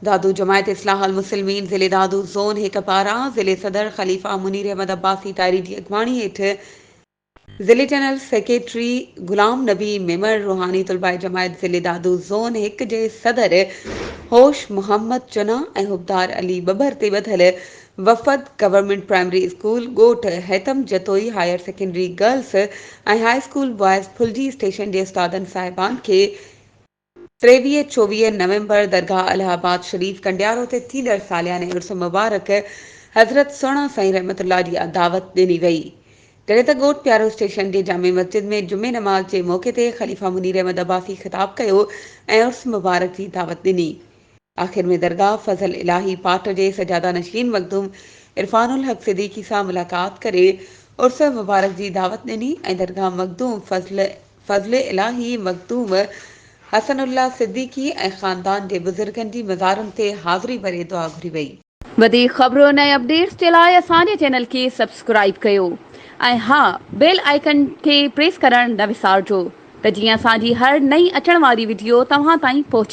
दादू जमायत इस्लाह अल मुस्लिमीन ज़िले दादू ज़ोन हिक पारां ज़िले सदर ख़लीफ़ा मुनीर अहमद अब्बासी तारी जी अगवाणी हेठ ज़िले जनरल सेक्रेटरी गुलाम नबी मेमर रूहानी तलबाए जमायत ज़िले दादू ज़ोन हिक जे सदर होश मोहम्मद चना ऐं हुबदार अली बबर ते ॿधल वफ़द गवर्नमेंट प्राइमरी स्कूल ॻोठ Haitham Jatoi higher secondary girls ऐं हाई स्कूल बॉयज़ फुलजी स्टेशन जे उस्तादनि साहिबान खे 23-24 नवंबर दरगाह इलाहाबाद शरीफ कंडियारो ते थींदड़ सालियाने उर्स मुबारक हज़रत सोना साईं रहमतुल्लाह जी दावत ॾिनी वई। जॾहिं त ॻोठ प्यारो स्टेशन जे जामे मस्जिद में जुमे नमाज़ जे मौक़े ते ख़लीफ़ा मुनीर अहमद अब्बासी ख़िताब कयो ऐं उर्स मुबारक जी दावत ॾिनी। आख़िर में दरगाह फज़ल इलाही पाठ जे सजादा नशीन मखदूम इरफानुल हक सिद्दीकी सां मुलाक़ात करे उर्स मुबारक जी दावत ॾिनी ऐं दरगाह मखदूम फज़ल इलाही मखदूम हसनुल्लाह सिद्दीकी ऐं ख़ानदान जे बुज़ुर्गनि जी मज़ारुनि ते हाज़िरी भरे दुआ घुरी वई। वधीक ख़बरुनि ऐं अपडेट्स जे लाइ असांजे चैनल खे सब्सक्राइब कयो ऐं हा बेल आइकन खे प्रेस करणु न विसारिजो त जीअं असांजी हर नई अचण वारी वीडियो तव्हां ताईं पहुचे।